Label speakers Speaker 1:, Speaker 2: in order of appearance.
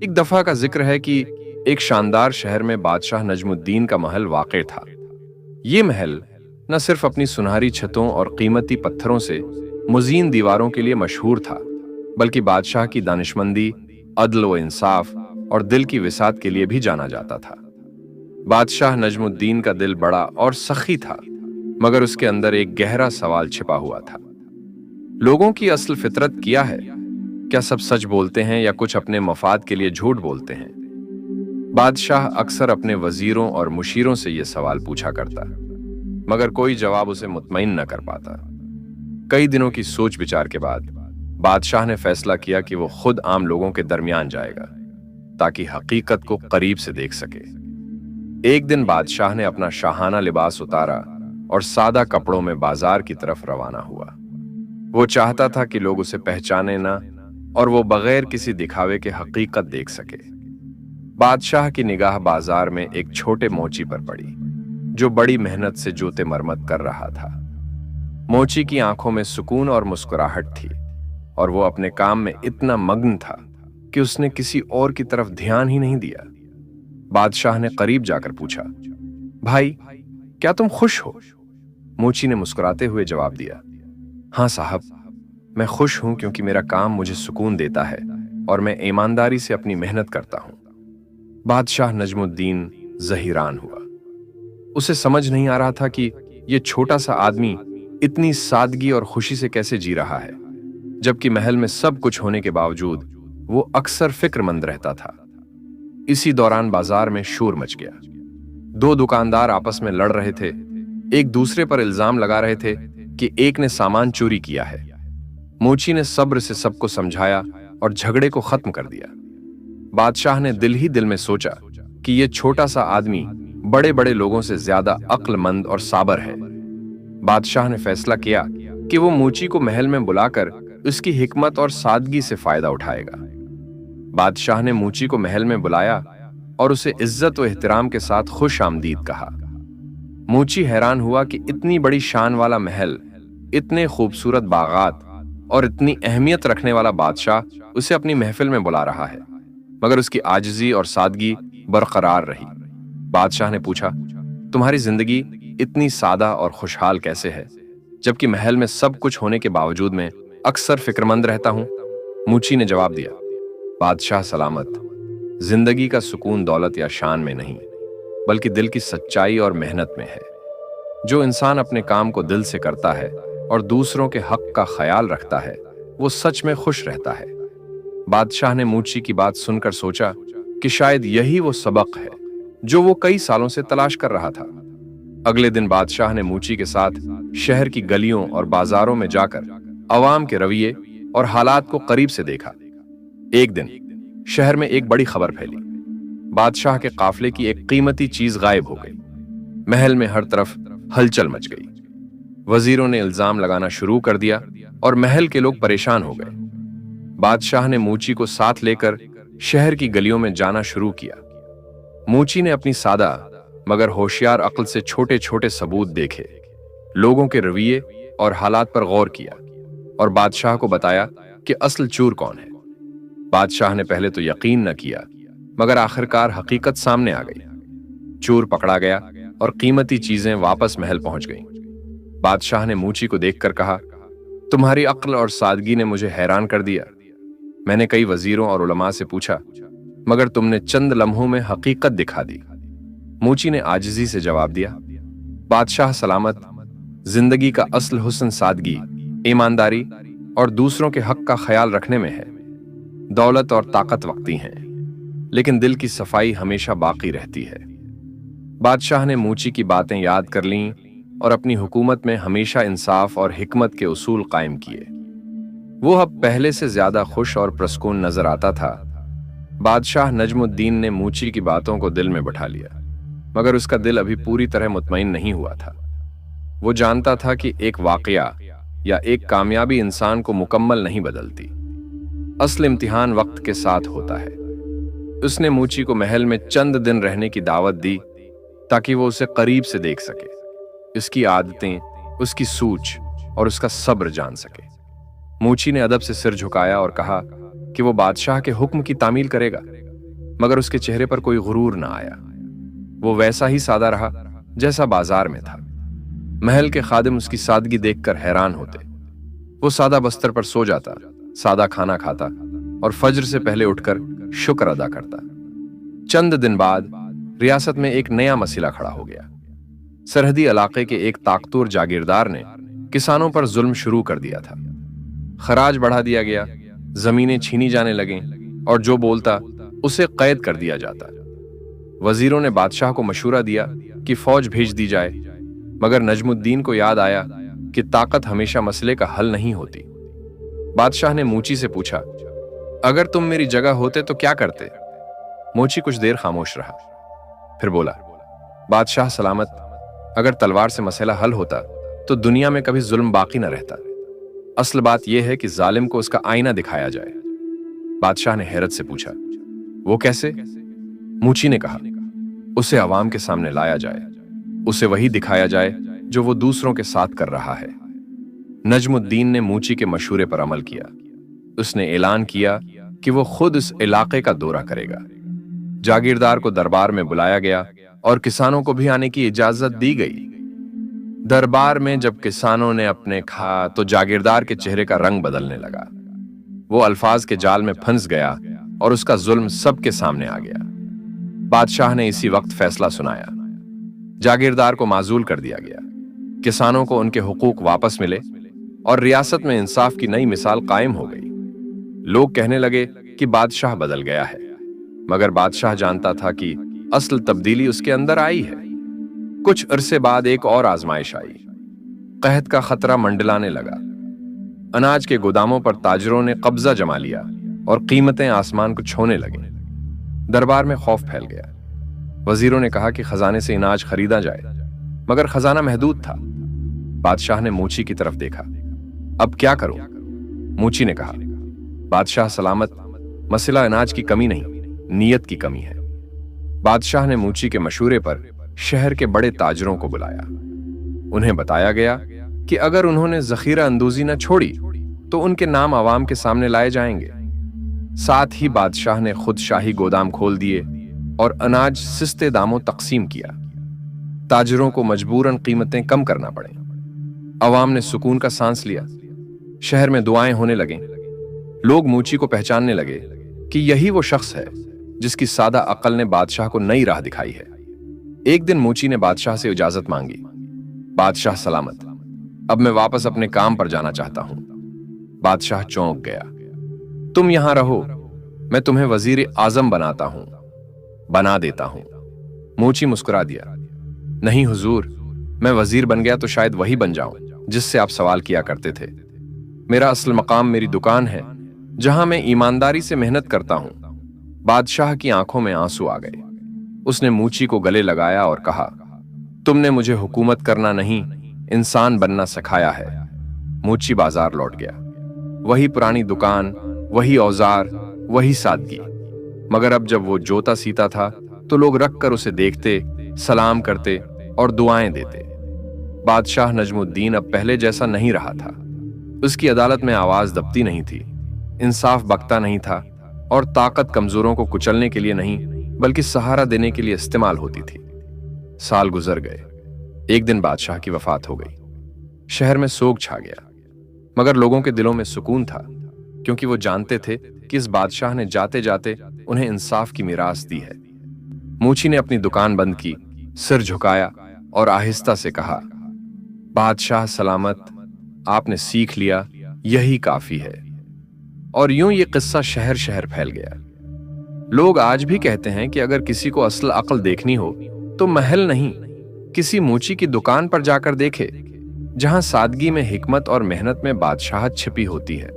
Speaker 1: एक दफा का जिक्र है कि एक शानदार शहर में बादशाह नजमुद्दीन का महल वाक़ था। ये महल न सिर्फ अपनी सुनहरी छतों और कीमती पत्थरों से मुज़ीन दीवारों के लिए मशहूर था, बल्कि बादशाह की दानिशमंदी, अदल व इंसाफ और दिल की विसात के लिए भी जाना जाता था। बादशाह नजमुद्दीन का दिल बड़ा और सखी था, मगर उसके अंदर एक गहरा सवाल छिपा हुआ था। लोगों की असल फितरत क्या है? क्या सब सच बोलते हैं या कुछ अपने मफाद के लिए झूठ बोलते हैं? बादशाह अक्सर अपने वजीरों और मुशीरों से यह सवाल पूछा करता, मगर कोई जवाब उसे मुतमईन न कर पाता। कई दिनों की सोच विचार के बाद बादशाह ने फैसला किया कि वो खुद आम लोगों के दरमियान जाएगा, ताकि हकीकत को करीब से देख सके। एक दिन बादशाह ने अपना शाहाना लिबास उतारा और सादा कपड़ों में बाजार की तरफ रवाना हुआ। वो चाहता था कि लोग उसे पहचाने ना, और वो बगैर किसी दिखावे के हकीकत देख सके। बादशाह की निगाह बाजार में एक छोटे मोची पर पड़ी, जो बड़ी मेहनत से जूते मरम्मत कर रहा था। मोची की आंखों में सुकून और मुस्कुराहट थी, और वो अपने काम में इतना मग्न था कि उसने किसी और की तरफ ध्यान ही नहीं दिया। बादशाह ने करीब जाकर पूछा, भाई, क्या तुम खुश हो? मोची ने मुस्कुराते हुए जवाब दिया, हाँ साहब, मैं खुश हूं क्योंकि मेरा काम मुझे सुकून देता है और मैं ईमानदारी से अपनी मेहनत करता हूं। बादशाह नजमुद्दीन ज़हीरान हुआ। उसे समझ नहीं आ रहा था कि यह छोटा सा आदमी इतनी सादगी और खुशी से कैसे जी रहा है, जबकि महल में सब कुछ होने के बावजूद वो अक्सर फिक्रमंद रहता था। इसी दौरान बाजार में शोर मच गया। दो दुकानदार आपस में लड़ रहे थे, एक दूसरे पर इल्जाम लगा रहे थे कि एक ने सामान चोरी किया है। मोची ने सब्र से सबको समझाया और झगड़े को खत्म कर दिया। बादशाह ने दिल ही दिल में सोचा कि यह छोटा सा आदमी बड़े बड़े लोगों से ज्यादा अक्लमंद और साबर है। बादशाह ने फैसला किया कि वो मोची को महल में बुलाकर उसकी हिकमत और सादगी से फायदा उठाएगा। बादशाह ने मोची को महल में बुलाया और उसे इज्जत व एहतराम के साथ खुश आमदीद कहा। मोची हैरान हुआ कि इतनी बड़ी शान वाला महल, इतने खूबसूरत बागात और इतनी अहमियत रखने वाला बादशाह उसे अपनी महफिल में बुला रहा है, मगर उसकी आजिज़ी और सादगी बरकरार रही। बादशाह ने पूछा, तुम्हारी जिंदगी इतनी सादा और खुशहाल कैसे है, जबकि महल में सब कुछ होने के बावजूद मैं अक्सर फिक्रमंद रहता हूं? मोची ने जवाब दिया, बादशाह सलामत, जिंदगी का सुकून दौलत या शान में नहीं, बल्कि दिल की सच्चाई और मेहनत में है। जो इंसान अपने काम को दिल से करता है और दूसरों के हक का ख्याल रखता है, वो सच में खुश रहता है। बादशाह ने मोची की बात सुनकर सोचा कि शायद यही वो सबक है जो वो कई सालों से तलाश कर रहा था। अगले दिन बादशाह ने मोची के साथ शहर की गलियों और बाजारों में जाकर अवाम के रवैये और हालात को करीब से देखा। एक दिन शहर में एक बड़ी खबर फैली, बादशाह के काफिले की एक कीमती चीज गायब हो गई। महल में हर तरफ हलचल मच गई। वजीरों ने इल्जाम लगाना शुरू कर दिया और महल के लोग परेशान हो गए। बादशाह ने मोची को साथ लेकर शहर की गलियों में जाना शुरू किया। मोची ने अपनी सादा मगर होशियार अक्ल से छोटे छोटे सबूत देखे, लोगों के रवैये और हालात पर गौर किया और बादशाह को बताया कि असल चोर कौन है। बादशाह ने पहले तो यकीन न किया, मगर आखिरकार हकीकत सामने आ गई। चोर पकड़ा गया और कीमती चीजें वापस महल पहुंच गईं। बादशाह ने मोची को देखकर कहा, तुम्हारी अक्ल और सादगी ने मुझे हैरान कर दिया। मैंने कई वजीरों और उलमा से पूछा, मगर तुमने चंद लम्हों में हकीकत दिखा दी। मोची ने आजिज़ी से जवाब दिया, बादशाह सलामत, जिंदगी का असल हुस्न सादगी, ईमानदारी और दूसरों के हक का ख्याल रखने में है। दौलत और ताकत वक्ती हैं, लेकिन दिल की सफाई हमेशा बाकी रहती है। बादशाह ने मोची की बातें याद कर लीं और अपनी हुकूमत में हमेशा इंसाफ और हिकमत के उसूल कायम किए। वो अब पहले से ज्यादा खुश और प्रसकून नजर आता था। बादशाह नजमुद्दीन ने मोची की बातों को दिल में बैठा लिया, मगर उसका दिल अभी पूरी तरह मुतमईन नहीं हुआ था। वो जानता था कि एक वाकया या एक कामयाबी इंसान को मुकम्मल नहीं बदलती। असल इम्तिहान वक्त के साथ होता है। उसने मोची को महल में चंद दिन रहने की दावत दी ताकि वो उसे करीब से देख सके, उसकी आदतें, उसकी सूझ और उसका सब्र जान सके। मोची ने अदब से सिर झुकाया और कहा कि वो बादशाह के हुक्म की तामील करेगा। मगर उसके चेहरे पर कोई गुरूर ना आया। वो वैसा ही सादा रहा जैसा बाजार में था। महल के खादिम उसकी सादगी देखकर हैरान होते। वो सादा बस्तर पर सो जाता, सादा खाना खाता और फज्र से पहले उठकर शुक्र अदा करता। चंद दिन बाद रियासत में एक नया मसला खड़ा हो गया। सरहदी इलाके के एक ताकतवर जागीरदार ने किसानों पर जुल्म शुरू कर दिया था। खराज बढ़ा दिया गया, जमीनें छीनी जाने लगीं और जो बोलता उसे कैद कर दिया जाता। वजीरों ने बादशाह को मशूरा दिया कि फौज भेज दी जाए, मगर नजमुद्दीन को याद आया कि ताकत हमेशा मसले का हल नहीं होती। बादशाह ने मूची से पूछा, अगर तुम मेरी जगह होते तो क्या करते? मूची कुछ देर खामोश रहा, फिर बोला, बादशाह सलामत, अगर तलवार से मसला हल होता तो दुनिया में कभी जुल्म बाकी न रहता। असल बात यह है कि जालिम को उसका आईना दिखाया जाए। बादशाह ने हैरत से पूछा, वो कैसे? मूची ने कहा, उसे अवाम के सामने लाया जाए, उसे वही दिखाया जाए जो वो दूसरों के साथ कर रहा है। नजमुद्दीन ने मूची के मशूरे पर अमल किया। उसने ऐलान किया कि वो खुद इस इलाके का दौरा करेगा। जागीरदार को दरबार में बुलाया गया और किसानों को भी आने की इजाजत दी गई। दरबार में जब किसानों ने अपने खा तो जागीरदार के चेहरे का रंग बदलने लगा। वो अल्फाज के जाल में फंस गया और उसका जुल्म सबके सामने आ गया। बादशाह ने इसी वक्त फैसला सुनाया। जागीरदार को माजूल कर दिया गया। किसानों को उनके हुकूक वापस मिले और रियासत में इंसाफ की नई मिसाल कायम हो गई। लोग कहने लगे कि बादशाह बदल गया है, मगर बादशाह जानता था कि असल तब्दीली उसके अंदर आई है। कुछ अरसे बाद एक और आजमाइश आई। कहत का खतरा मंडलाने लगा। अनाज के गोदामों पर ताजरों ने कब्जा जमा लिया और कीमतें आसमान को छूने लगी। दरबार में खौफ फैल गया। वजीरों ने कहा कि खजाने से अनाज खरीदा जाए, मगर खजाना महदूद था। बादशाह ने मूची की तरफ देखा। अब क्या करूं? मूची ने कहा, बादशाह सलामत, मसला अनाज की कमी नहीं, नीयत की कमी है। बादशाह ने मूची के मशूरे पर शहर के बड़े ताजरों को बुलाया। उन्हें बताया गया कि अगर उन्होंने जखीरा अंदोजी न छोड़ी तो उनके नाम अवाम के सामने लाए जाएंगे। साथ ही बादशाह ने खुद शाही गोदाम खोल दिए और अनाज सस्ते दामों तकसीम किया। ताजरों को मजबूरन कीमतें कम करना पड़े। अवाम ने सुकून का सांस लिया। शहर में दुआएं होने लगीं। लोग मूची को पहचानने लगे कि यही वो शख्स है जिसकी सादा अक्ल ने बादशाह को नई राह दिखाई है। एक दिन मूची ने बादशाह से इजाजत मांगी। बादशाह सलामत, अब मैं वापस अपने काम पर जाना चाहता हूं। बादशाह चौंक गया। तुम यहां रहो, मैं तुम्हें वजीर आजम बना देता हूं। मूची मुस्कुरा दिया। नहीं हुजूर, मैं वजीर बन गया तो शायद वही बन जाऊं जिससे आप सवाल किया करते थे। मेरा असल मकाम मेरी दुकान है, जहां मैं ईमानदारी से मेहनत करता हूं। बादशाह की आंखों में आंसू आ गए। उसने मूची को गले लगाया और कहा, तुमने मुझे हुकूमत करना नहीं, इंसान बनना सिखाया है। मूची बाजार लौट गया। वही पुरानी दुकान, वही औजार, वही सादगी। मगर अब जब वो जोता सीता था तो लोग रख कर उसे देखते, सलाम करते और दुआएं देते। बादशाह नजमुद्दीन अब पहले जैसा नहीं रहा था। उसकी अदालत में आवाज दबती नहीं थी, इंसाफ बकता नहीं था और ताकत कमजोरों को कुचलने के लिए नहीं बल्कि सहारा देने के लिए इस्तेमाल होती थी। साल गुजर गए। एक दिन बादशाह की वफात हो गई। शहर में सोग छा गया, मगर लोगों के दिलों में सुकून था, क्योंकि वो जानते थे कि इस बादशाह ने जाते जाते उन्हें इंसाफ की मीरास दी है। मूची ने अपनी दुकान बंद की, सिर झुकाया और आहिस्ता से कहा, बादशाह सलामत, आपने सीख लिया, यही काफी है। और यूं ये किस्सा शहर शहर फैल गया। लोग आज भी कहते हैं कि अगर किसी को असल अक्ल देखनी हो तो महल नहीं, किसी मूची की दुकान पर जाकर देखे, जहां सादगी में हिकमत और मेहनत में बादशाहत छिपी होती है।